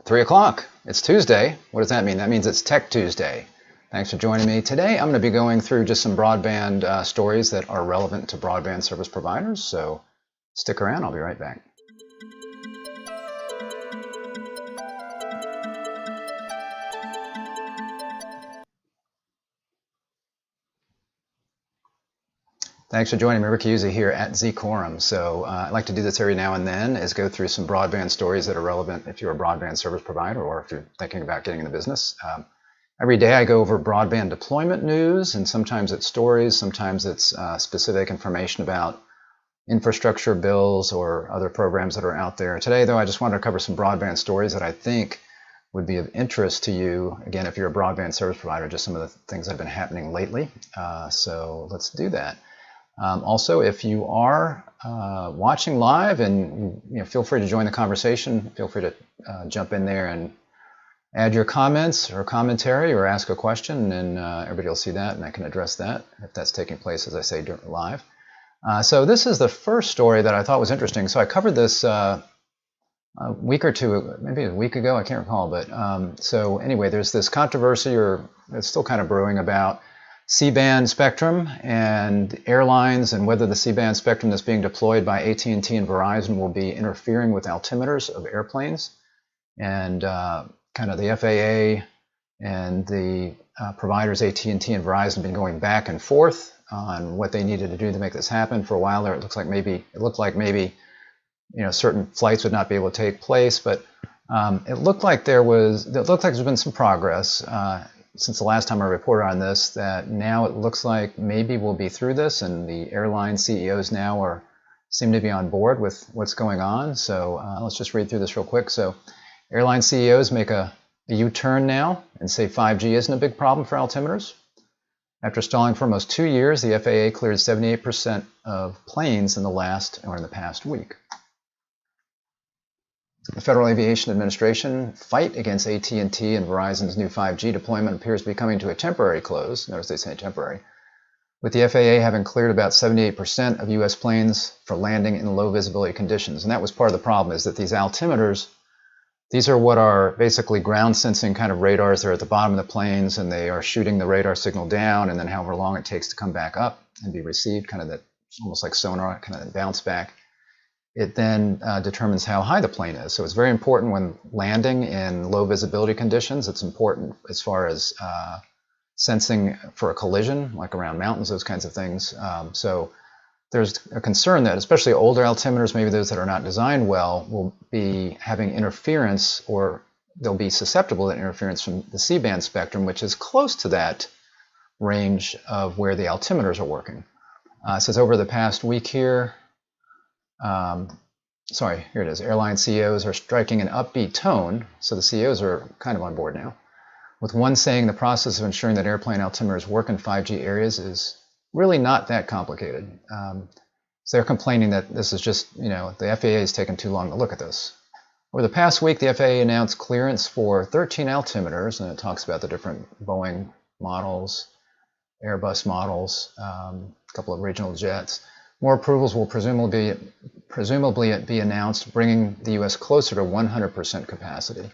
3 o'clock. It's Tuesday. What does that mean? That means it's Tech Tuesday. Thanks for joining me. Today I'm going to be going through just some broadband stories that are relevant to broadband service providers. So stick around. I'll be right back. Thanks for joining me. Rick Uzi here at Zcorum. So I like to do this every now and then, is go through some broadband stories that are relevant if you're a broadband service provider or if you're thinking about getting in the business. Every day I go over broadband deployment news, and sometimes it's stories, sometimes it's specific information about infrastructure bills or other programs that are out there. Today, though, I just wanted to cover some broadband stories that I think would be of interest to you. Again, if you're a broadband service provider, just some of the things that have been happening lately. So let's do that. Also, if you are watching live, and feel free to join the conversation. Feel free to jump in there and add your comments or commentary or ask a question, and everybody will see that, and I can address that if that's taking place, as I say, live. So this is the first story that I thought was interesting. So I covered this a week or two, maybe a week ago, I can't recall. But so anyway, there's this controversy, or it's still kind of brewing, about C-band spectrum and airlines, and whether the C-band spectrum that's being deployed by AT&T and Verizon will be interfering with altimeters of airplanes. And kind of the FAA and the providers AT&T and Verizon have been going back and forth on what they needed to do to make this happen. For a while there, it looked like maybe certain flights would not be able to take place, but it looked like there's been some progress since the last time I reported on this, that now it looks like maybe we'll be through this, and the airline CEOs now seem to be on board with what's going on. So let's just read through this real quick. So airline CEOs make a U-turn now and say 5G isn't a big problem for altimeters. After stalling for almost 2 years, the FAA cleared 78% of planes in the past week. The Federal Aviation Administration fight against AT&T and Verizon's new 5G deployment appears to be coming to a temporary close. Notice they say temporary, with the FAA having cleared about 78% of U.S. planes for landing in low visibility conditions. And that was part of the problem, is that these altimeters, these are what are basically ground sensing kind of radars. They're at the bottom of the planes, and they are shooting the radar signal down, and then however long it takes to come back up and be received, kind of that almost like sonar, kind of bounce back. It then determines how high the plane is. So it's very important when landing in low visibility conditions. It's important as far as sensing for a collision, like around mountains, those kinds of things. So there's a concern that especially older altimeters, maybe those that are not designed well, will be having interference, or they'll be susceptible to interference from the C-band spectrum, which is close to that range of where the altimeters are working. It says over the past week here, here it is. Airline CEOs are striking an upbeat tone, so the CEOs are kind of on board now, with one saying the process of ensuring that airplane altimeters work in 5G areas is really not that complicated. So they're complaining that this is just, the FAA is taking too long to look at this. Over the past week, the FAA announced clearance for 13 altimeters, and it talks about the different Boeing models, Airbus models, a couple of regional jets. More approvals will presumably be announced, bringing the U.S. closer to 100% capacity.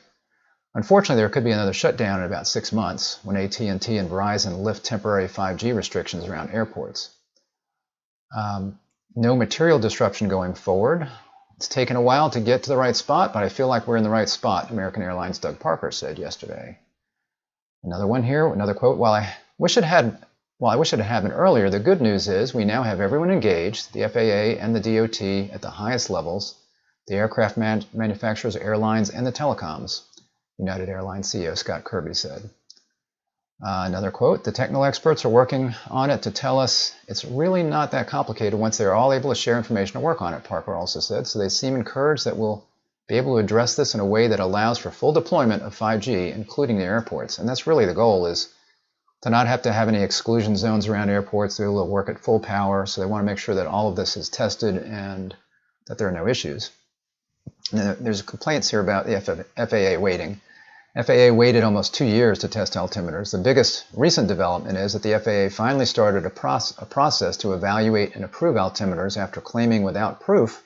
Unfortunately, there could be another shutdown in about 6 months when AT&T and Verizon lift temporary 5G restrictions around airports. No material disruption going forward. It's taken a while to get to the right spot, but I feel like we're in the right spot, American Airlines' Doug Parker said yesterday. Another one here, another quote. While I wish it had happened earlier, the good news is we now have everyone engaged, the FAA and the DOT at the highest levels, the aircraft manufacturers, airlines, and the telecoms, United Airlines CEO Scott Kirby said. Another quote, the technical experts are working on it to tell us it's really not that complicated once they're all able to share information and work on it, Parker also said. So they seem encouraged that we'll be able to address this in a way that allows for full deployment of 5G, including the airports. And that's really the goal, is to not have to have any exclusion zones around airports. They're able to work at full power, so they want to make sure that all of this is tested and that there are no issues. And there's complaints here about the FAA waiting. FAA waited almost 2 years to test altimeters. The biggest recent development is that the FAA finally started a process to evaluate and approve altimeters after claiming without proof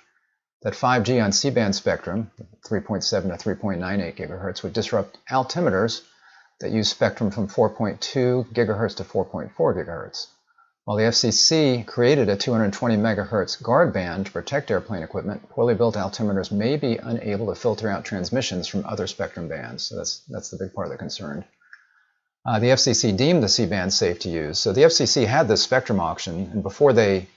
that 5G on C-band spectrum, 3.7 to 3.98 gigahertz, would disrupt altimeters that use spectrum from 4.2 gigahertz to 4.4 gigahertz. While the FCC created a 220 megahertz guard band to protect airplane equipment, poorly built altimeters may be unable to filter out transmissions from other spectrum bands. So that's the big part of the concern. The FCC deemed the C-band safe to use. So the FCC had this spectrum auction, and before they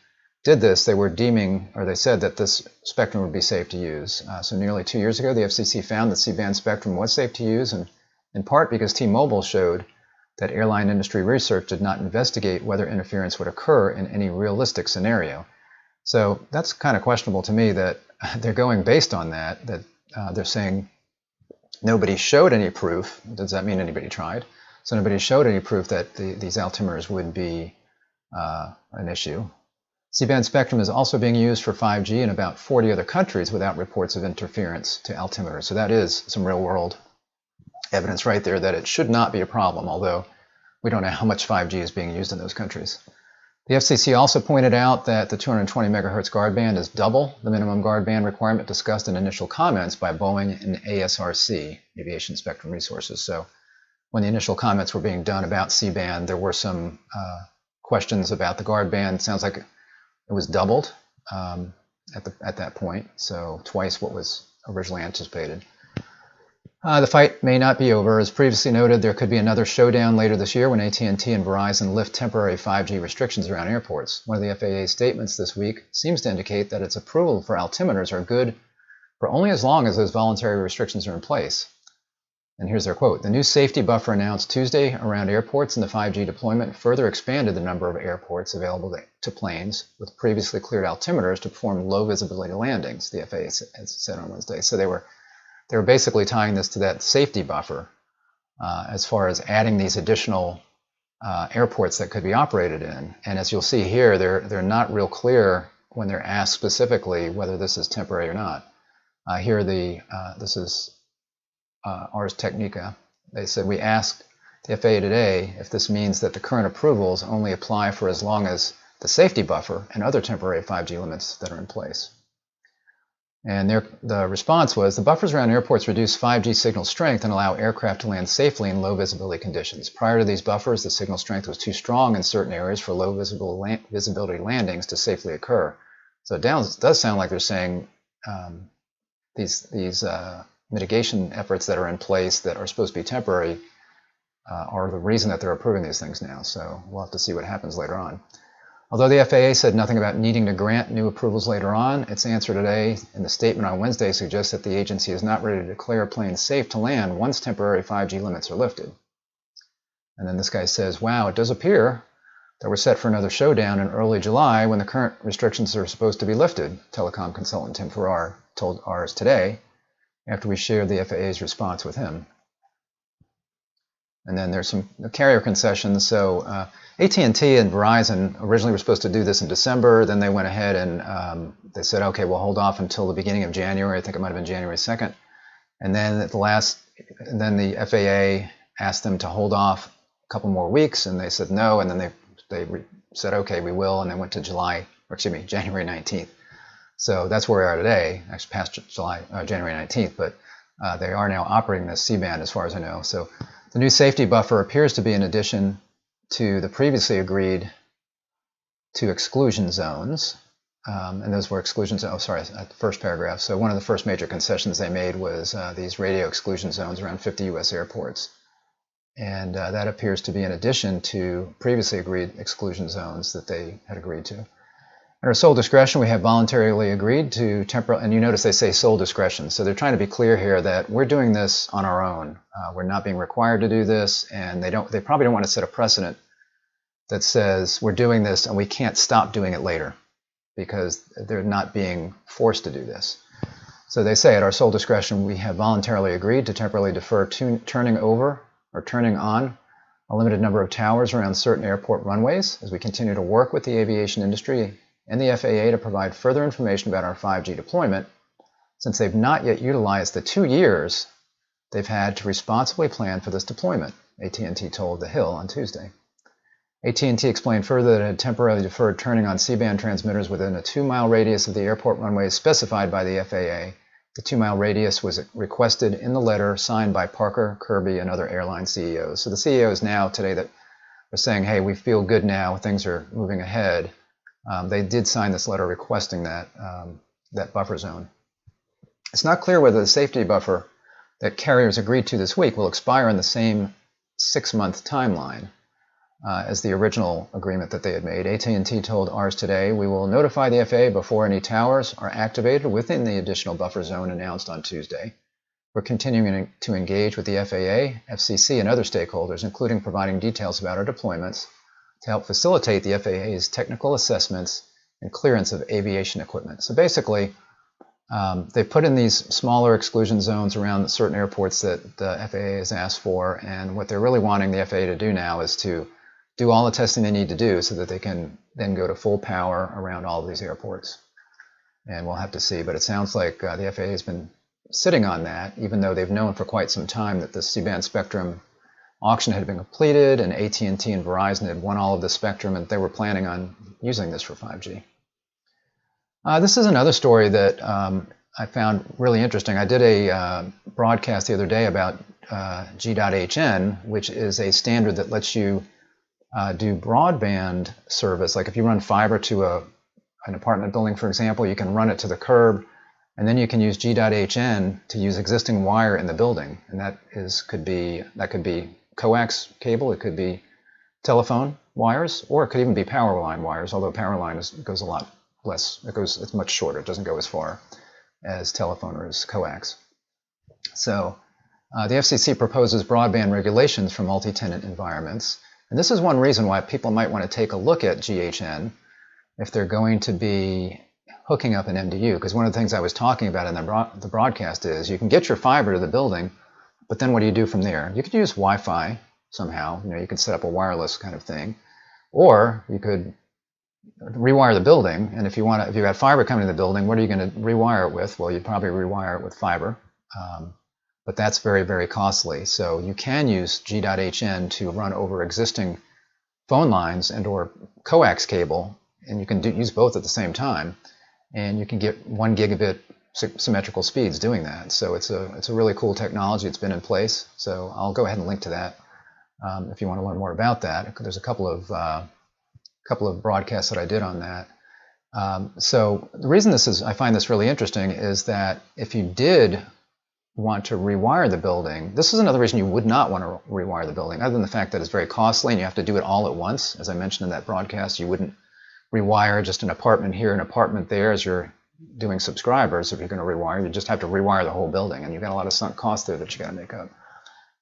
did this, they were deeming, or they said that this spectrum would be safe to use. So nearly 2 years ago, the FCC found that C-band spectrum was safe to use, and in part because T-Mobile showed that airline industry research did not investigate whether interference would occur in any realistic scenario. So that's kind of questionable to me that they're going based on that they're saying nobody showed any proof. Does that mean anybody tried? So nobody showed any proof that these altimeters would be an issue. C-band spectrum is also being used for 5G in about 40 other countries without reports of interference to altimeters. So that is some real-world evidence right there that it should not be a problem, although we don't know how much 5G is being used in those countries. The FCC also pointed out that the 220 megahertz guard band is double the minimum guard band requirement discussed in initial comments by Boeing and ASRC, Aviation Spectrum Resources. So when the initial comments were being done about C-band, there were some questions about the guard band. It sounds like it was doubled at that point, so twice what was originally anticipated. The fight may not be over. As previously noted, there could be another showdown later this year when AT&T and Verizon lift temporary 5G restrictions around airports. One of the FAA statements this week seems to indicate that its approval for altimeters are good for only as long as those voluntary restrictions are in place. And here's their quote: "The new safety buffer announced Tuesday around airports and the 5G deployment further expanded the number of airports available to planes with previously cleared altimeters to perform low visibility landings," the FAA said on Wednesday. So they were basically tying this to that safety buffer as far as adding these additional airports that could be operated in. And as you'll see here, they're not real clear when they're asked specifically whether this is temporary or not. Here, this is Ars Technica. They said, "We asked the FAA today if this means that the current approvals only apply for as long as the safety buffer and other temporary 5G limits that are in place." And the response was, "The buffers around airports reduce 5G signal strength and allow aircraft to land safely in low visibility conditions. Prior to these buffers, the signal strength was too strong in certain areas for low visibility landings to safely occur." So it does sound like they're saying these mitigation efforts that are in place that are supposed to be temporary are the reason that they're approving these things now. So we'll have to see what happens later on. Although the FAA said nothing about needing to grant new approvals later on, its answer today in the statement on Wednesday suggests that the agency is not ready to declare planes safe to land once temporary 5G limits are lifted. And then this guy says, "Wow, it does appear that we're set for another showdown in early July when the current restrictions are supposed to be lifted," telecom consultant Tim Farrar told Ars today after we shared the FAA's response with him. And then there's some carrier concessions. So AT&T and Verizon originally were supposed to do this in December. Then they went ahead and they said, "Okay, we'll hold off until the beginning of January." I think it might have been January 2nd. And then then the FAA asked them to hold off a couple more weeks, and they said no. And then they said, "Okay, we will." And they went to January 19th. So that's where we are today, actually past January 19th. But they are now operating this C-band as far as I know. So the new safety buffer appears to be in addition to the previously agreed to exclusion zones. And those were exclusion zones, at the first paragraph. So one of the first major concessions they made was these radio exclusion zones around 50 U.S. airports. And that appears to be in addition to previously agreed exclusion zones that they had agreed to. At our sole discretion, we have voluntarily agreed to temporary, and you notice they say sole discretion. So they're trying to be clear here that we're doing this on our own. We're not being required to do this, and they probably don't want to set a precedent that says we're doing this and we can't stop doing it later because they're not being forced to do this. So they say at our sole discretion, we have voluntarily agreed to temporarily defer turning on a limited number of towers around certain airport runways as we continue to work with the aviation industry and the FAA to provide further information about our 5G deployment, since they've not yet utilized the 2 years they've had to responsibly plan for this deployment, AT&T told The Hill on Tuesday. AT&T explained further that it had temporarily deferred turning on C-band transmitters within a 2-mile radius of the airport runways specified by the FAA. The 2-mile radius was requested in the letter signed by Parker, Kirby, and other airline CEOs. So the CEOs now today that are saying, hey, we feel good now, things are moving ahead, they did sign this letter requesting that, that buffer zone. It's not clear whether the safety buffer that carriers agreed to this week will expire in the same 6-month timeline as the original agreement that they had made. AT&T told Ars Today, we will notify the FAA before any towers are activated within the additional buffer zone announced on Tuesday. We're continuing to engage with the FAA, FCC, and other stakeholders, including providing details about our deployments to help facilitate the FAA's technical assessments and clearance of aviation equipment. So basically, they put in these smaller exclusion zones around certain airports that the FAA has asked for, and what they're really wanting the FAA to do now is to do all the testing they need to do so that they can then go to full power around all of these airports. And we'll have to see, but it sounds like the FAA has been sitting on that, even though they've known for quite some time that the C-band spectrum auction had been completed and AT&T and Verizon had won all of the spectrum and they were planning on using this for 5G. This is another story that I found really interesting. I did a broadcast the other day about G.hn, which is a standard that lets you do broadband service. Like if you run fiber to an apartment building, for example, you can run it to the curb, and then you can use G.hn to use existing wire in the building, and that could be coax cable, it could be telephone wires, or it could even be power line wires. Although power line goes a lot less. It's much shorter. It doesn't go as far as telephone or as coax. So the FCC proposes broadband regulations for multi-tenant environments, and this is one reason why people might want to take a look at GHN if they're going to be hooking up an MDU, because one of the things I was talking about in the broadcast is you can get your fiber to the building, but then what do you do from there? You could use Wi-Fi somehow. You could set up a wireless kind of thing, or you could rewire the building. And if you got fiber coming to the building, what are you going to rewire it with? Well, you'd probably rewire it with fiber, but that's very, very costly. So you can use G.hn to run over existing phone lines and or coax cable, and you can use both at the same time, and you can get 1 gigabit symmetrical speeds doing that. So it's a really cool technology. It's been in place. So I'll go ahead and link to that if you want to learn more about that. There's a couple of broadcasts that I did on that. So the reason I find this really interesting is that if you did want to rewire the building, this is another reason you would not want to rewire the building, other than the fact that it's very costly and you have to do it all at once. As I mentioned in that broadcast, you wouldn't rewire just an apartment here, an apartment there as you're doing subscribers. If you're going to rewire, you just have to rewire the whole building, and you've got a lot of sunk costs there that you got to make up.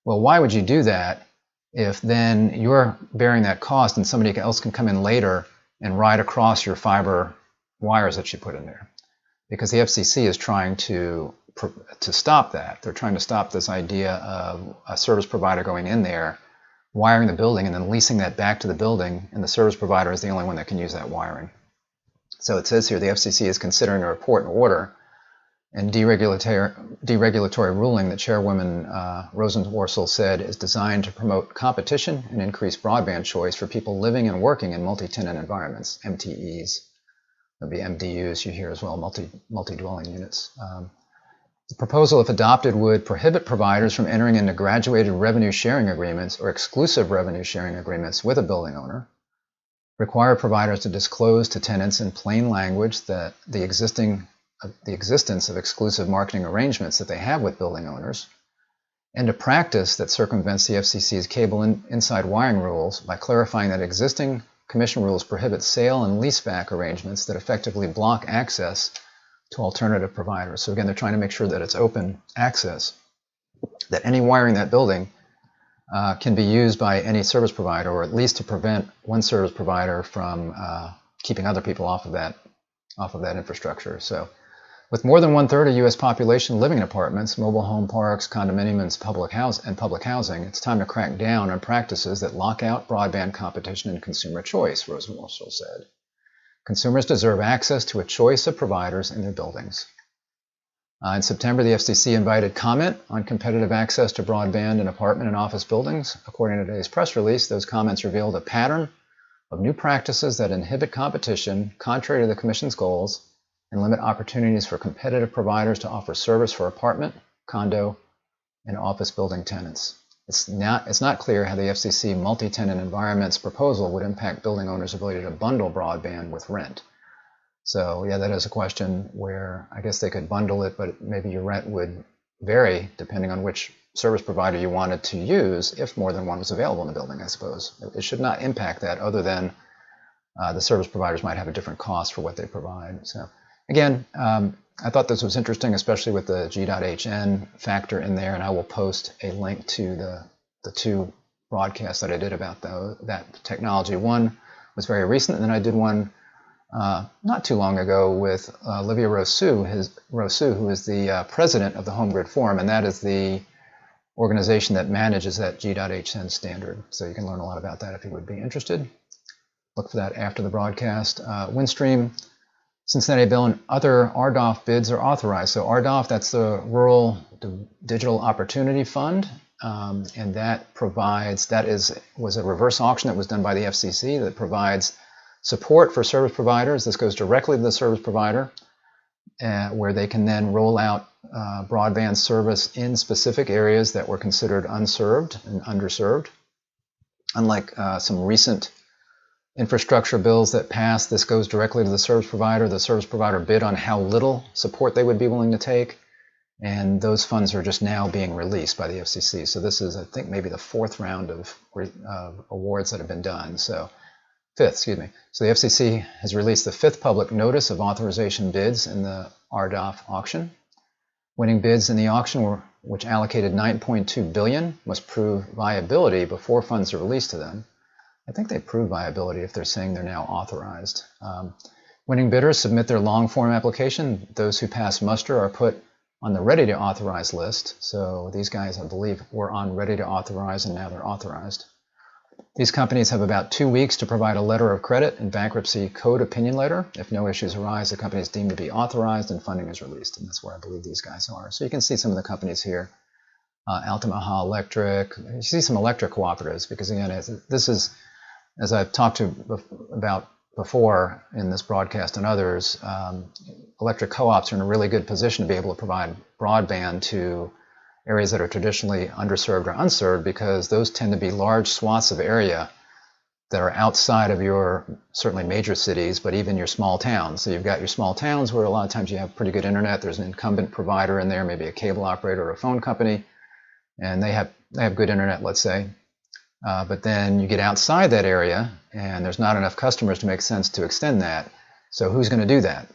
Well, why would you do that if then you're bearing that cost and somebody else can come in later and ride across your fiber wires that you put in there? Because the FCC is trying to stop that. They're trying to stop this idea of a service provider going in there, wiring the building, and then leasing that back to the building, and the service provider is the only one that can use that wiring. So it says here the FCC is considering a report and order and deregulatory ruling that Chairwoman Rosenworcel said is designed to promote competition and increase broadband choice for people living and working in multi-tenant environments, MTEs. There'll be MDUs you hear as well, multi-dwelling units. The proposal, if adopted, would prohibit providers from entering into graduated revenue sharing agreements or exclusive revenue sharing agreements with a building owner, require providers to disclose to tenants in plain language that the existence of exclusive marketing arrangements that they have with building owners, and a practice that circumvents the FCC's cable inside wiring rules by clarifying that existing commission rules prohibit sale and leaseback arrangements that effectively block access to alternative providers. So again, they're trying to make sure that it's open access, that any wiring in that building can be used by any service provider, or at least to prevent one service provider from keeping other people off of that infrastructure. So with more than 1/3 of U.S. population living in apartments, mobile home parks, condominiums, and public housing, it's time to crack down on practices that lock out broadband competition and consumer choice, Rosenworcel said. Consumers deserve access to a choice of providers in their buildings. In September, the FCC invited comment on competitive access to broadband in apartment and office buildings. According to today's press release, those comments revealed a pattern of new practices that inhibit competition, contrary to the Commission's goals, and limit opportunities for competitive providers to offer service for apartment, condo, and office building tenants. It's not clear how the FCC multi-tenant environment's proposal would impact building owners' ability to bundle broadband with rent. So yeah, that is a question where I guess they could bundle it, but maybe your rent would vary depending on which service provider you wanted to use if more than one was available in the building, I suppose. It should not impact that, other than the service providers might have a different cost for what they provide. So again, I thought this was interesting, especially with the G.hn factor in there, and I will post a link to the two broadcasts that I did about that technology. One was very recent, and then I did one not too long ago with Olivia Rousseau, who is the president of the Home Grid Forum, and that is the organization that manages that G.hn standard. So you can learn a lot about that if you would be interested. Look for that after the broadcast. Windstream, Cincinnati Bell, and other RDOF bids are authorized. So RDOF, that's the Rural Digital Opportunity Fund, and that was a reverse auction that was done by the FCC that provides support for service providers. This goes directly to the service provider, where they can then roll out broadband service in specific areas that were considered unserved and underserved. Unlike some recent infrastructure bills that passed, this goes directly to the service provider. The service provider bid on how little support they would be willing to take, and those funds are just now being released by the FCC. So this is, I think, maybe the fourth round of awards that have been done. Fifth, excuse me. So the FCC has released the fifth public notice of authorization bids in the RDOF auction. Winning bids in the auction, which allocated $9.2 billion, must prove viability before funds are released to them. I think they prove viability if they're saying they're now authorized. Winning bidders submit their long-form application. Those who pass muster are put on the ready to authorize list. So these guys, I believe, were on ready to authorize, and now they're authorized. These companies have about 2 weeks to provide a letter of credit and bankruptcy code opinion letter. If no issues arise, the company is deemed to be authorized and funding is released. And that's where I believe these guys are. So you can see some of the companies here. Altamaha Electric. You see some electric cooperatives, because again, this is, as I've talked about before in this broadcast and others, electric co-ops are in a really good position to be able to provide broadband to areas that are traditionally underserved or unserved, because those tend to be large swaths of area that are outside of your certainly major cities, but even your small towns. So you've got your small towns where a lot of times you have pretty good internet. There's an incumbent provider in there, maybe a cable operator or a phone company, and they have good internet, let's say. But then you get outside that area, and there's not enough customers to make sense to extend that. So who's going to do that?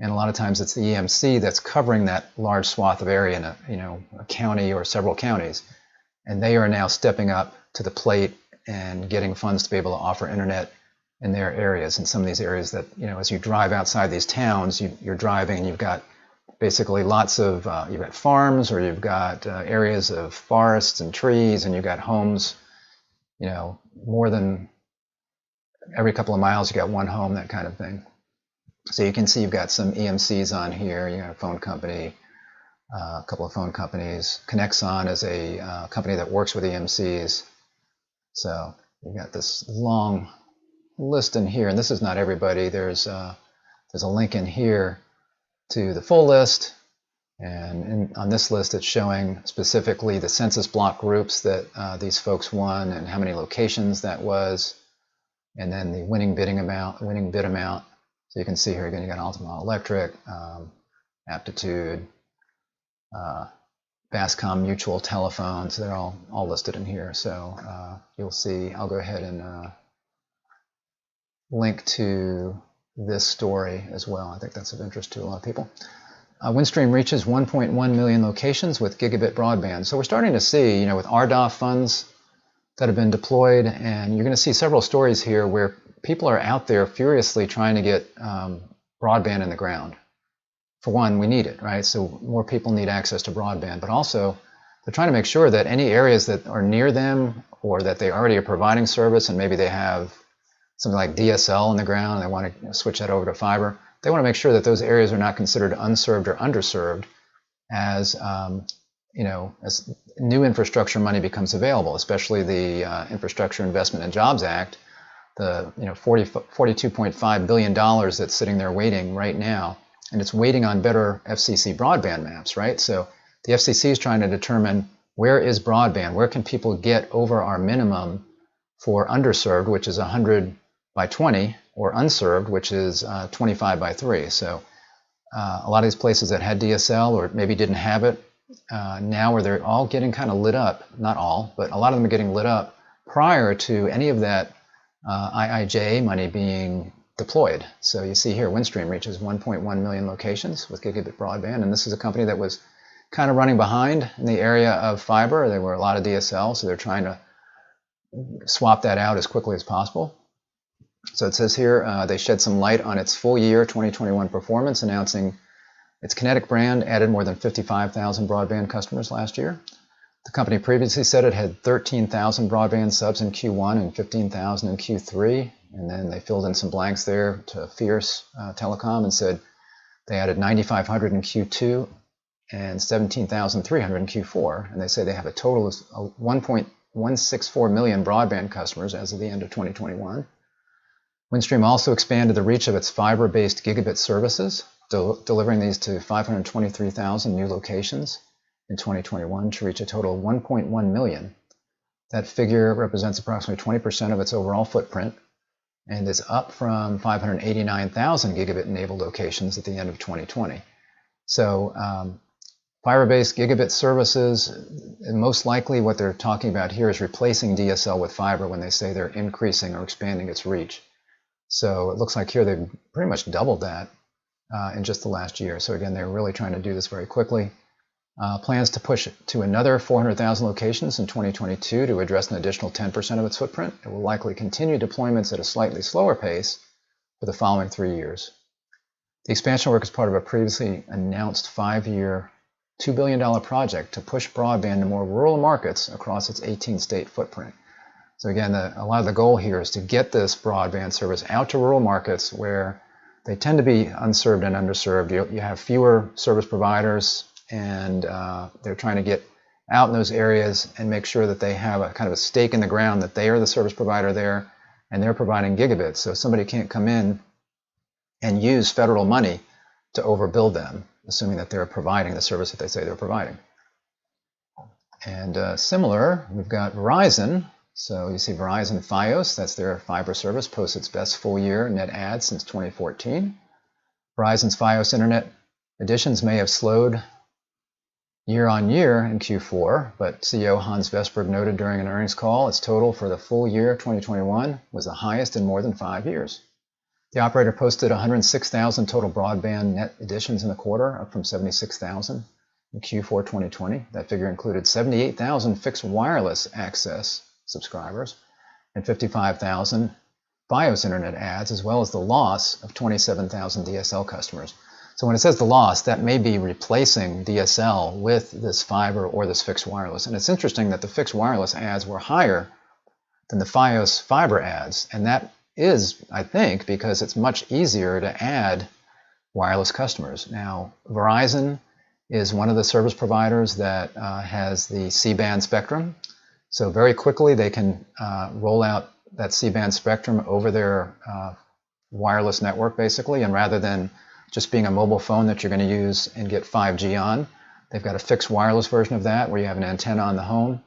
And a lot of times it's the EMC that's covering that large swath of area in a county or several counties, and they are now stepping up to the plate and getting funds to be able to offer internet in their areas. In some of these areas that, as you drive outside these towns, you're driving and you've got basically lots of you've got farms, or you've got areas of forests and trees, and you've got homes. More than every couple of miles, you got one home, that kind of thing. So you can see you've got some EMCs on here. You got a phone company, a couple of phone companies. Connexon is a company that works with EMCs. So you've got this long list in here, and this is not everybody. There's a link in here to the full list, and on this list it's showing specifically the census block groups that these folks won and how many locations that was, and then the winning bid amount. So you can see here again, you got Altamaha Electric, Aptitude, Bascom Mutual Telephone. So they're all listed in here. So you'll see, I'll go ahead and link to this story as well. I think that's of interest to a lot of people. Windstream reaches 1.1 million locations with gigabit broadband. So we're starting to see, with RDOF funds that have been deployed, and you're going to see several stories here where people are out there furiously trying to get broadband in the ground. For one, we need it, right? So more people need access to broadband, but also they're trying to make sure that any areas that are near them, or that they already are providing service, and maybe they have something like DSL in the ground and they want to switch that over to fiber, they want to make sure that those areas are not considered unserved or underserved as as new infrastructure money becomes available, especially the Infrastructure Investment and Jobs Act, the $42.5 billion that's sitting there waiting right now, and it's waiting on better FCC broadband maps, right? So the FCC is trying to determine where is broadband, where can people get over our minimum for underserved, which is 100 by 20, or unserved, which is 25 by 3. So a lot of these places that had DSL or maybe didn't have it, now where they're all getting kind of lit up, not all, but a lot of them are getting lit up prior to any of that IIJA money being deployed. So you see here, Windstream reaches 1.1 million locations with gigabit broadband, and this is a company that was kind of running behind in the area of fiber. There were a lot of DSL, so they're trying to swap that out as quickly as possible. So it says here, they shed some light on its full year 2021 performance, announcing its Kinetic brand added more than 55,000 broadband customers last year. The company previously said it had 13,000 broadband subs in Q1 and 15,000 in Q3, and then they filled in some blanks there to Fierce Telecom and said they added 9,500 in Q2 and 17,300 in Q4, and they say they have a total of 1.164 million broadband customers as of the end of 2021. Windstream also expanded the reach of its fiber-based gigabit services, delivering these to 523,000 new locations in 2021 to reach a total of 1.1 million. That figure represents approximately 20% of its overall footprint and is up from 589,000 gigabit-enabled locations at the end of 2020. So fiber-based gigabit services, and most likely what they're talking about here is replacing DSL with fiber when they say they're increasing or expanding its reach. So it looks like here they've pretty much doubled that in just the last year. So again, they're really trying to do this very quickly. Plans to push to another 400,000 locations in 2022 to address an additional 10% of its footprint. It will likely continue deployments at a slightly slower pace for the following 3 years. The expansion work is part of a previously announced 5-year, $2 billion project to push broadband to more rural markets across its 18-state footprint. So again, a lot of the goal here is to get this broadband service out to rural markets where they tend to be unserved and underserved. You have fewer service providers, and they're trying to get out in those areas and make sure that they have a kind of a stake in the ground that they are the service provider there and they're providing gigabits. So somebody can't come in and use federal money to overbuild them, assuming that they're providing the service that they say they're providing. And similar, we've got Verizon. So you see Verizon Fios, that's their fiber service, posts its best full year net adds since 2014. Verizon's Fios internet additions may have slowed year on year in Q4, but CEO Hans Vestberg noted during an earnings call its total for the full year 2021 was the highest in more than 5 years. The operator posted 106,000 total broadband net additions in the quarter, up from 76,000 in Q4 2020. That figure included 78,000 fixed wireless access subscribers and 55,000 Fios internet adds, as well as the loss of 27,000 DSL customers. So when it says the loss, that may be replacing DSL with this fiber or this fixed wireless. And it's interesting that the fixed wireless ads were higher than the Fios fiber ads. And that is, I think, because it's much easier to add wireless customers. Now, Verizon is one of the service providers that has the C-band spectrum. So very quickly they can roll out that C-band spectrum over their wireless network, basically, and rather than just being a mobile phone that you're going to use and get 5G on, they've got a fixed wireless version of that where you have an antenna on the home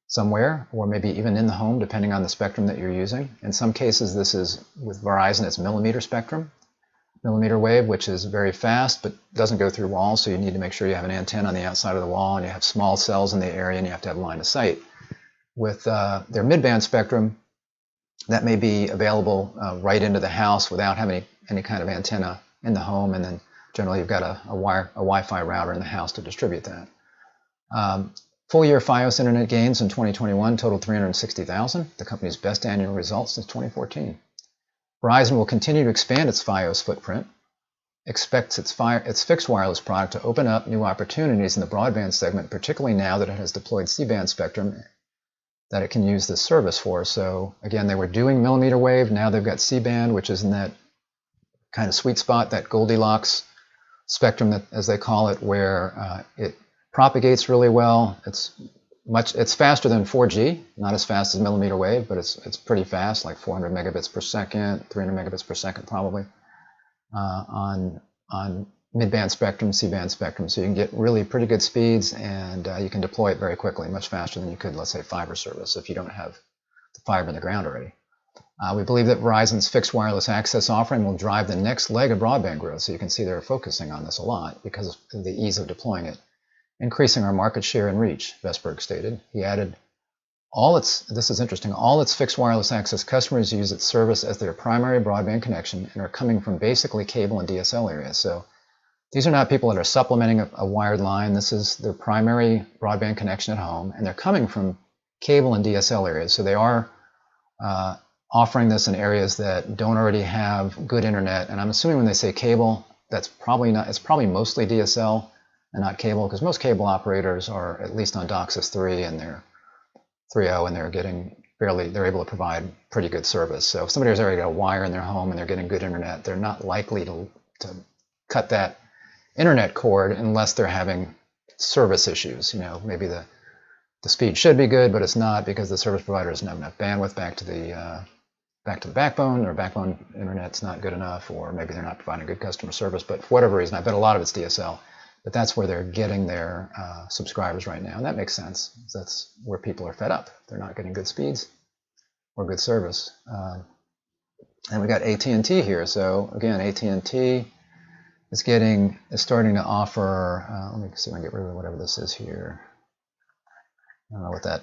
somewhere, or maybe even in the home, depending on the spectrum that you're using. In some cases, this is, with Verizon, it's millimeter spectrum, millimeter wave, which is very fast but doesn't go through walls, so you need to make sure you have an antenna on the outside of the wall and you have small cells in the area and you have to have line of sight. With their mid-band spectrum, that may be available right into the house without having any kind of antenna in the home, and then generally you've got a Wi-Fi router in the house to distribute that. Full year Fios internet gains in 2021 totaled 360,000, the company's best annual results since 2014. Verizon will continue to expand its Fios footprint, expects its fixed wireless product to open up new opportunities in the broadband segment, particularly now that it has deployed C-band spectrum that it can use this service for. So again, they were doing millimeter wave, now they've got C-band, which is in that kind of sweet spot, that Goldilocks spectrum, that, as they call it, where it propagates really well. It's It's faster than 4G, not as fast as millimeter wave, but it's pretty fast, like 400 megabits per second, 300 megabits per second probably on mid-band spectrum, C-band spectrum. So you can get really pretty good speeds, and you can deploy it very quickly, much faster than you could, let's say, fiber service if you don't have the fiber in the ground already. We believe that Verizon's fixed wireless access offering will drive the next leg of broadband growth. So you can see they're focusing on this a lot because of the ease of deploying it, increasing our market share and reach, Vestberg stated. He added, this is interesting, all its fixed wireless access customers use its service as their primary broadband connection and are coming from basically cable and DSL areas. So these are not people that are supplementing a wired line. This is their primary broadband connection at home, and they're coming from cable and DSL areas. So they are offering this in areas that don't already have good internet. And I'm assuming when they say cable, that's probably not, it's probably mostly DSL and not cable, because most cable operators are at least on DOCSIS 3 and they're 3.0, and they're able to provide pretty good service. So if somebody has already got a wire in their home and they're getting good internet, they're not likely to cut that internet cord unless they're having service issues. Maybe the speed should be good, but it's not because the service provider doesn't have enough bandwidth back to the backbone, or backbone internet's not good enough, or maybe they're not providing good customer service. But for whatever reason, I bet a lot of it's DSL. But that's where they're getting their subscribers right now, and that makes sense. That's where people are fed up. They're not getting good speeds or good service. And we got AT&T here. So again, AT&T is starting to offer. Let me see if I can get rid of whatever this is here. I don't know what that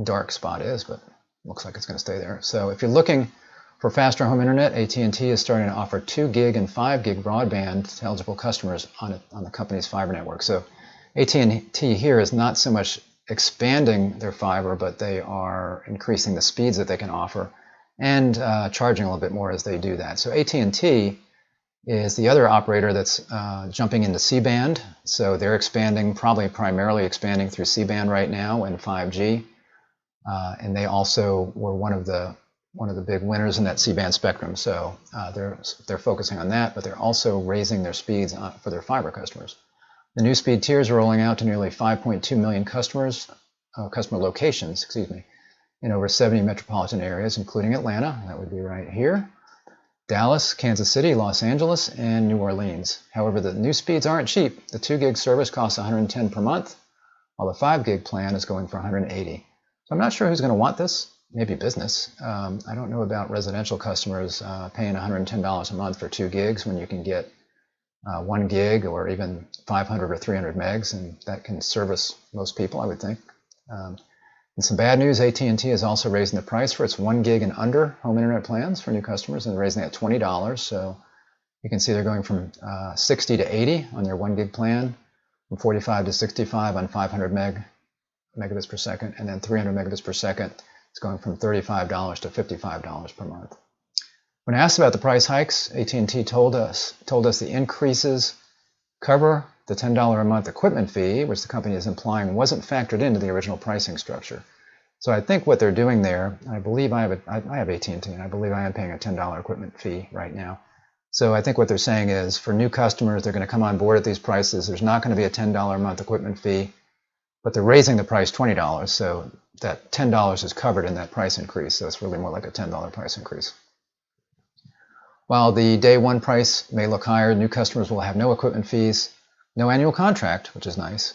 dark spot is, but looks like it's going to stay there. So if you're looking for faster home internet, AT&T is starting to offer 2 gig and 5 gig broadband to eligible customers on the company's fiber network. So AT&T here is not so much expanding their fiber, but they are increasing the speeds that they can offer and charging a little bit more as they do that. So AT&T is the other operator that's jumping into C-band. So they're primarily expanding through C-band right now and 5G. And they also were one of the big winners in that C-band spectrum. So they're focusing on that, but they're also raising their speeds for their fiber customers. The new speed tiers are rolling out to nearly 5.2 million customer locations, in over 70 metropolitan areas, including Atlanta. That would be right here. Dallas, Kansas City, Los Angeles, and New Orleans. However, the new speeds aren't cheap. The 2 gig service costs $110 per month, while the 5 gig plan is going for $180. So I'm not sure who's going to want this. Maybe business. I don't know about residential customers paying $110 a month for 2 gigs when you can get 1 gig or even 500 or 300 megs, and that can service most people, I would think. And some bad news, AT&T is also raising the price for its 1 gig and under home internet plans for new customers, and they're raising it $20. So you can see they're going from 60 to 80 on their 1 gig plan, from 45 to 65 on 500 megabits per second, and then 300 megabits per second. It's going from $35 to $55 per month. When asked about the price hikes, AT&T told us the increases cover the $10 a month equipment fee, which the company is implying wasn't factored into the original pricing structure. So I think what they're doing there, I believe I have AT&T, and I believe I am paying a $10 equipment fee right now. So I think what they're saying is for new customers, they're going to come on board at these prices. There's not going to be a $10 a month equipment fee, but they're raising the price $20. So that $10 is covered in that price increase. So it's really more like a $10 price increase. While the day one price may look higher, new customers will have no equipment fees, no annual contract, which is nice,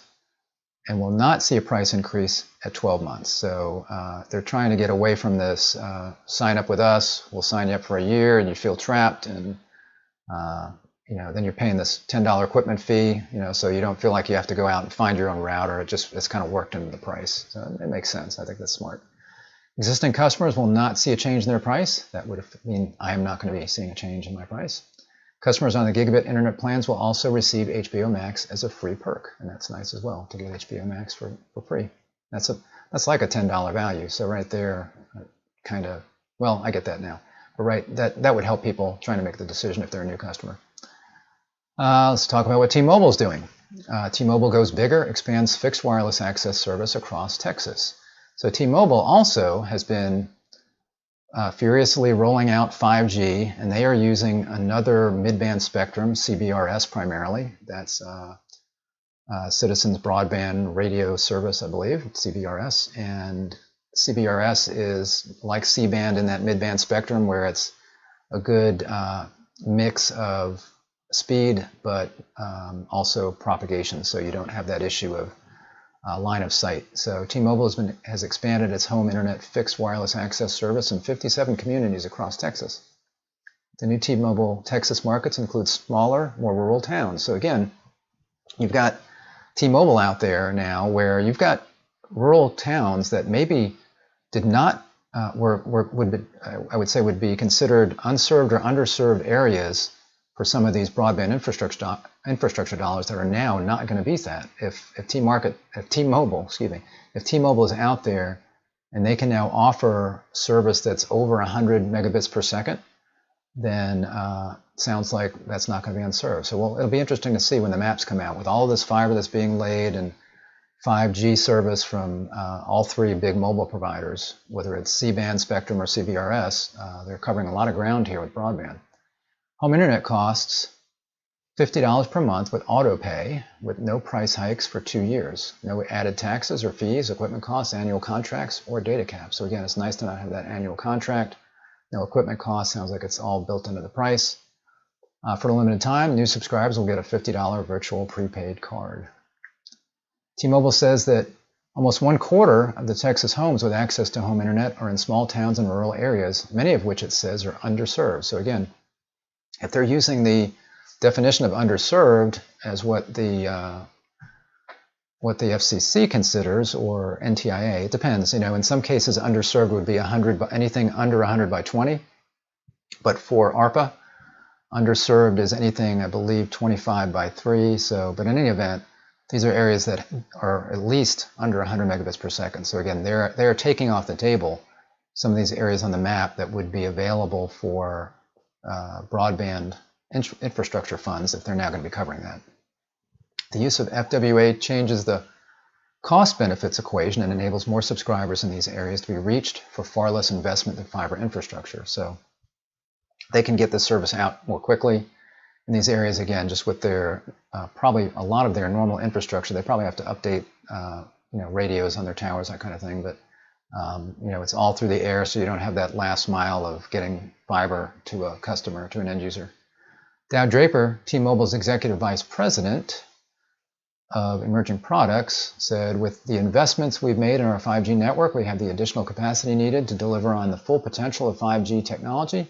and will not see a price increase at 12 months. So they're trying to get away from this sign up with us, we'll sign you up for a year and you feel trapped, and then you're paying this $10 equipment fee, so you don't feel like you have to go out and find your own router. It's kind of worked into the price. So it makes sense. I think that's smart. Existing customers will not see a change in their price. That would mean I am not going to be seeing a change in my price. Customers on the gigabit internet plans will also receive HBO Max as a free perk, and that's nice as well to get HBO Max for free. That's like a $10 value. So right there, I get that now. But right, that would help people trying to make the decision if they're a new customer. Let's talk about what T-Mobile is doing. T-Mobile goes bigger, expands fixed wireless access service across Texas. So T-Mobile also has been furiously rolling out 5G, and they are using another mid-band spectrum, CBRS primarily. That's Citizens Broadband Radio Service, I believe, CBRS. And CBRS is like C-band in that mid-band spectrum where it's a good mix of speed, but also propagation, so you don't have that issue of line of sight. So T-Mobile has expanded its home internet fixed wireless access service in 57 communities across Texas. The new T-Mobile Texas markets include smaller, more rural towns. So again, you've got T-Mobile out there now where you've got rural towns that maybe did not, I would say would be considered unserved or underserved areas for some of these broadband infrastructure dollars that are now not going to be that. If T-Mobile is out there and they can now offer service that's over 100 megabits per second, then sounds like that's not going to be unserved. So it'll be interesting to see when the maps come out with all of this fiber that's being laid and 5G service from all three big mobile providers, whether it's C-band, Spectrum, or CBRS. They're covering a lot of ground here with broadband. Home internet costs $50 per month with auto pay with no price hikes for 2 years. No added taxes or fees, equipment costs, annual contracts, or data caps. So again, it's nice to not have that annual contract. No equipment costs. Sounds like it's all built into the price. For a limited time, new subscribers will get a $50 virtual prepaid card. T-Mobile says that almost 1/4 of the Texas homes with access to home internet are in small towns and rural areas, many of which it says are underserved. So again, if they're using the definition of underserved as what the FCC considers, or NTIA, it depends. In some cases, underserved would be anything under 100 by 20. But for ARPA, underserved is anything, I believe, 25 by 3. But in any event, these are areas that are at least under 100 megabits per second. So again, they're taking off the table some of these areas on the map that would be available for broadband infrastructure funds if they're now going to be covering that. The use of FWA changes the cost benefits equation and enables more subscribers in these areas to be reached for far less investment than fiber infrastructure. So they can get this service out more quickly in these areas. Again, just with their probably a lot of their normal infrastructure, they probably have to update radios on their towers, that kind of thing. But it's all through the air, so you don't have that last mile of getting fiber to a customer, to an end user. Dow Draper, T-Mobile's executive vice president of emerging products, said, with the investments we've made in our 5G network, we have the additional capacity needed to deliver on the full potential of 5G technology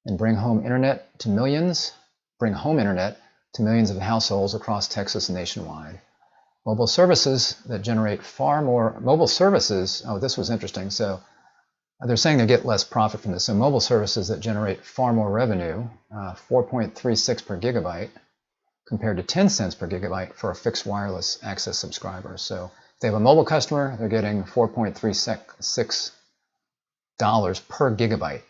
and bring home internet to millions of households across Texas and nationwide. Mobile services that generate far more, this was interesting. So they're saying they get less profit from this. So mobile services that generate far more revenue, 4.36 per gigabyte, compared to 10 cents per gigabyte for a fixed wireless access subscriber. So if they have a mobile customer, they're getting $4.36 per gigabyte,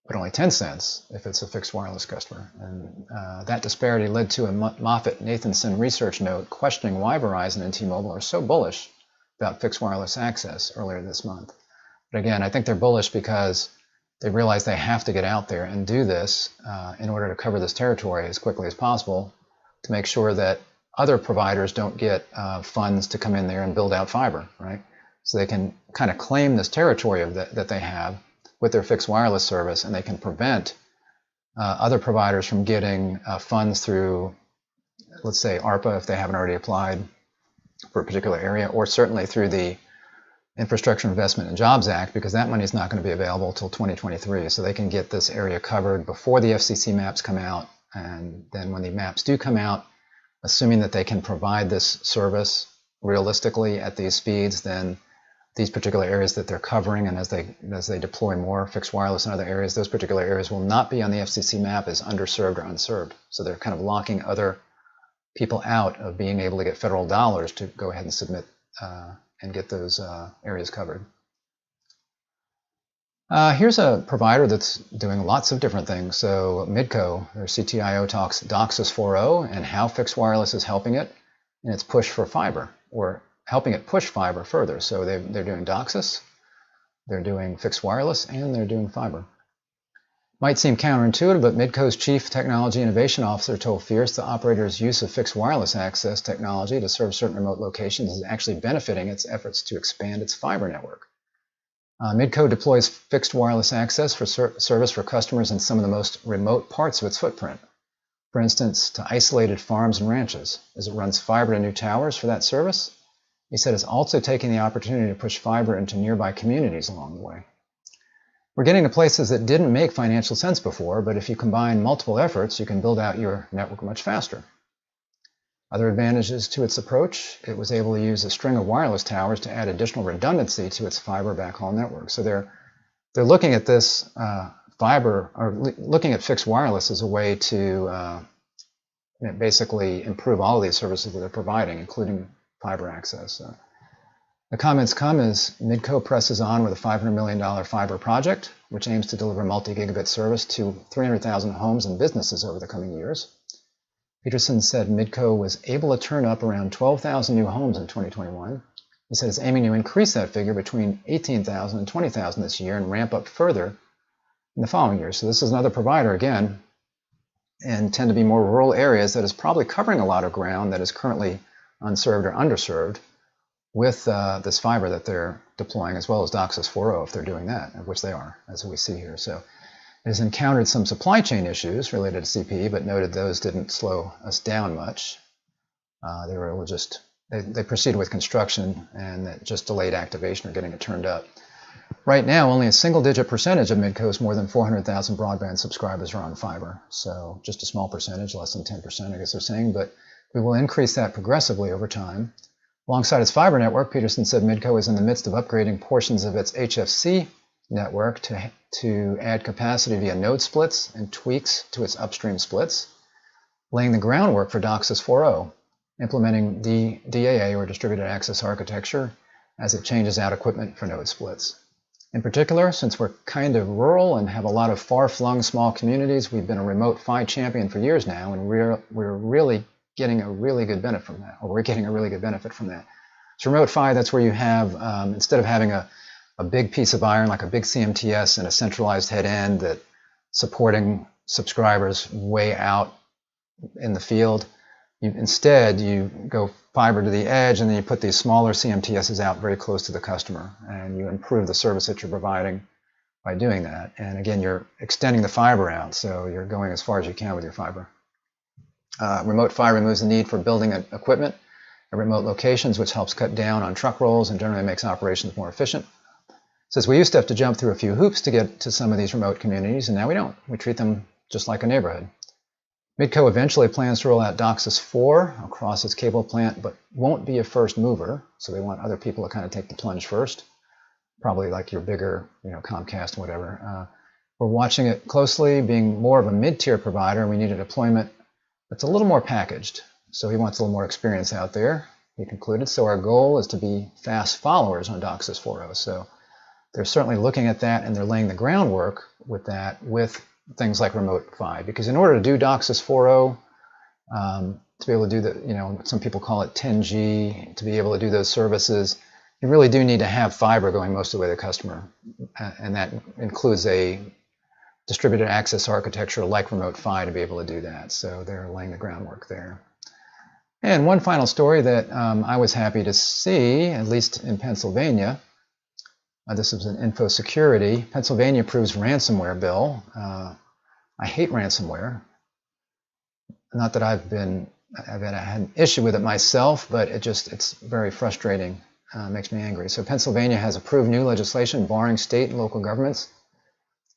but only 10 cents if it's a fixed wireless customer. And that disparity led to a Moffett-Nathanson research note questioning why Verizon and T-Mobile are so bullish about fixed wireless access earlier this month. But again, I think they're bullish because they realize they have to get out there and do this in order to cover this territory as quickly as possible to make sure that other providers don't get funds to come in there and build out fiber, right? So they can kind of claim this territory that they have with their fixed wireless service, and they can prevent other providers from getting funds through, let's say, ARPA if they haven't already applied for a particular area, or certainly through the Infrastructure Investment and Jobs Act, because that money is not going to be available until 2023. So they can get this area covered before the FCC maps come out, and then when the maps do come out, assuming that they can provide this service realistically at these speeds, then these particular areas that they're covering, and as they deploy more fixed wireless in other areas, those particular areas will not be on the FCC map as underserved or unserved. So they're kind of locking other people out of being able to get federal dollars to go ahead and submit and get those areas covered. Here's a provider that's doing lots of different things. So Midco, their CTIO, talks DOCSIS 4.0 and how fixed wireless is helping it in its push for fiber, or helping it push fiber further. So they're doing DOCSIS, they're doing fixed wireless, and they're doing fiber. Might seem counterintuitive, but Midco's Chief Technology Innovation Officer told Fierce the operator's use of fixed wireless access technology to serve certain remote locations is actually benefiting its efforts to expand its fiber network. Midco deploys fixed wireless access for service for customers in some of the most remote parts of its footprint. For instance, to isolated farms and ranches, as it runs fiber to new towers for that service. He said it's also taking the opportunity to push fiber into nearby communities along the way. We're getting to places that didn't make financial sense before, but if you combine multiple efforts, you can build out your network much faster. Other advantages to its approach, it was able to use a string of wireless towers to add additional redundancy to its fiber backhaul network. So they're looking at this looking at fixed wireless as a way to basically improve all of these services that they're providing, including fiber access. The comments come as Midco presses on with a $500 million fiber project, which aims to deliver multi-gigabit service to 300,000 homes and businesses over the coming years. Peterson said Midco was able to turn up around 12,000 new homes in 2021. He said it's aiming to increase that figure between 18,000 and 20,000 this year and ramp up further in the following year. So this is another provider, again, and tend to be more rural areas that is probably covering a lot of ground that is currently unserved or underserved with this fiber that they're deploying, as well as DOCSIS 4.0 if they're doing that, of which they are, as we see here. So it has encountered some supply chain issues related to CPE, but noted those didn't slow us down much. They were able to they proceeded with construction, and that just delayed activation or getting it turned up. Right now, only a single-digit percentage of Midco's more than 400,000 broadband subscribers are on fiber. So just a small percentage, less than 10%, I guess they're saying, but we will increase that progressively over time. Alongside its fiber network, Peterson said Midco is in the midst of upgrading portions of its HFC network to add capacity via node splits and tweaks to its upstream splits, laying the groundwork for DOCSIS 4.0, implementing DAA, or Distributed Access Architecture, as it changes out equipment for node splits. In particular, since we're kind of rural and have a lot of far-flung small communities, we've been a remote PHY champion for years now, and we're really getting a really good benefit from that, or we're getting a really good benefit from that. So remote PHY, that's where you have, instead of having a big piece of iron, like a big CMTS and a centralized head end that supporting subscribers way out in the field, instead you go fiber to the edge, and then you put these smaller CMTSs out very close to the customer, and you improve the service that you're providing by doing that. And again, you're extending the fiber out, so you're going as far as you can with your fiber. Remote PHY removes the need for building equipment at remote locations, which helps cut down on truck rolls and generally makes operations more efficient. Since we used to have to jump through a few hoops to get to some of these remote communities, and now we don't. We treat them just like a neighborhood. Midco eventually plans to roll out DOCSIS 4 across its cable plant, but won't be a first mover, so they want other people to kind of take the plunge first, probably like your bigger, Comcast, whatever. We're watching it closely, being more of a mid-tier provider, and we need a deployment that's a little more packaged. So he wants a little more experience out there, he concluded. So our goal is to be fast followers on DOCSIS 4.0. So they're certainly looking at that, and they're laying the groundwork with that, with things like remote PHY. Because in order to do DOCSIS 4.0, to be able to do the, some people call it 10G, to be able to do those services, you really do need to have fiber going most of the way to the customer. And that includes a distributed access architecture like remote PHY to be able to do that. So they're laying the groundwork there. And one final story that I was happy to see, at least in Pennsylvania. This was an info security. Pennsylvania approves ransomware bill. I hate ransomware. Not that I've had an issue with it myself, but it's very frustrating. Makes me angry. So Pennsylvania has approved new legislation barring state and local governments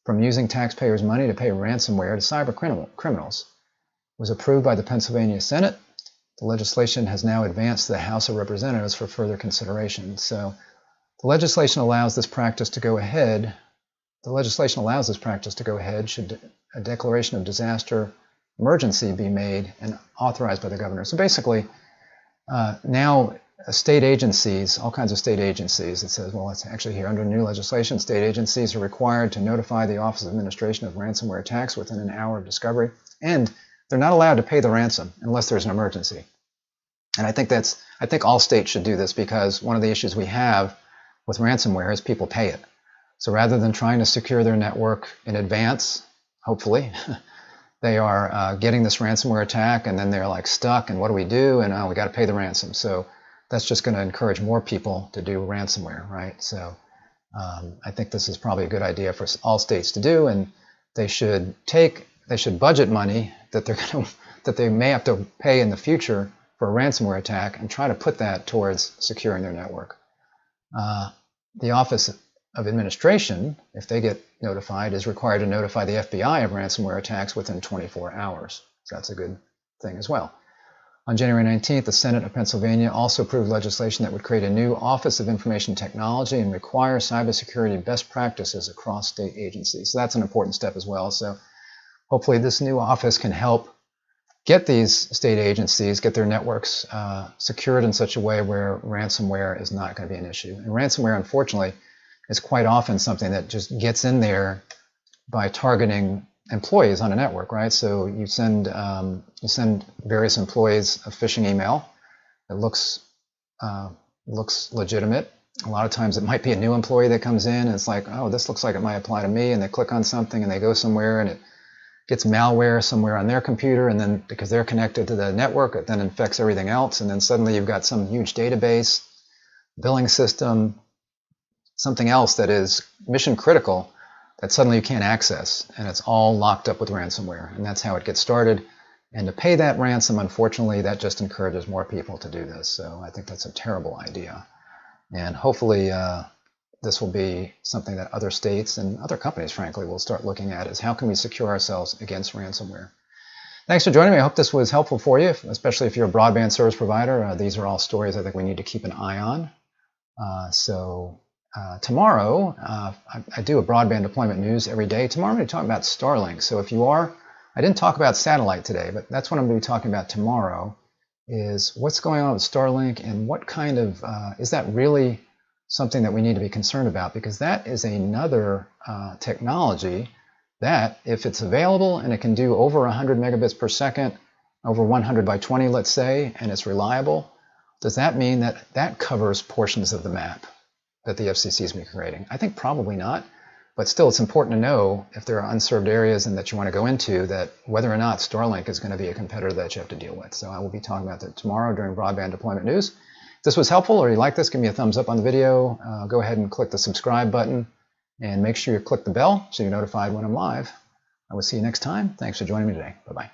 from using taxpayers' money to pay ransomware to cyber criminals. It was approved by the Pennsylvania Senate. The legislation has now advanced to the House of Representatives for further consideration. So the legislation allows this practice to go ahead. Should a declaration of disaster emergency be made and authorized by the governor. So basically, now state agencies, all kinds of state agencies, it says, well, it's actually here under new legislation, state agencies are required to notify the Office of Administration of Ransomware Attacks within an hour of discovery, and they're not allowed to pay the ransom unless there's an emergency. And I think all states should do this, because one of the issues we have with ransomware is people pay it. So rather than trying to secure their network in advance, hopefully, they are getting this ransomware attack, and then they're like stuck, and what do we do? And we got to pay the ransom. So that's just going to encourage more people to do ransomware, right? So I think this is probably a good idea for all states to do, and they should budget money that they may have to pay in the future for a ransomware attack and try to put that towards securing their network. The Office of Administration, if they get notified, is required to notify the FBI of ransomware attacks within 24 hours. So that's a good thing as well. On January 19th, the Senate of Pennsylvania also approved legislation that would create a new Office of Information Technology and require cybersecurity best practices across state agencies. So that's an important step as well. So hopefully this new office can help get these state agencies, get their networks secured in such a way where ransomware is not going to be an issue. And ransomware, unfortunately, is quite often something that just gets in there by targeting employees on a network, right? So you send various employees a phishing email that looks legitimate. A lot of times it might be a new employee that comes in and it's like, oh, this looks like it might apply to me, and they click on something and they go somewhere and it gets malware somewhere on their computer, and then because they're connected to the network, it then infects everything else, and then suddenly you've got some huge database, billing system, something else that is mission critical that suddenly you can't access, and it's all locked up with ransomware, and that's how it gets started. And to pay that ransom, unfortunately, that just encourages more people to do this. So I think that's a terrible idea, and hopefully this will be something that other states and other companies, frankly, will start looking at, is how can we secure ourselves against ransomware. Thanks for joining me. I hope this was helpful for you, especially if you're a broadband service provider. These are all stories I think we need to keep an eye on. Tomorrow, I do a broadband deployment news every day. Tomorrow I'm going to talk about Starlink. So if you are, I didn't talk about satellite today, but that's what I'm going to be talking about tomorrow, is what's going on with Starlink and what kind of, is that really something that we need to be concerned about? Because that is another technology that, if it's available and it can do over 100 megabits per second, over 100 by 20, let's say, and it's reliable, does that mean that that covers portions of the map that the FCC is creating? I think probably not, but still it's important to know if there are unserved areas and that you want to go into, that whether or not Starlink is going to be a competitor that you have to deal with. So I will be talking about that tomorrow during Broadband Deployment News. If this was helpful or you like this, give me a thumbs up on the video. Go ahead and click the subscribe button and make sure you click the bell so you're notified when I'm live. I will see you next time. Thanks for joining me today. Bye-bye.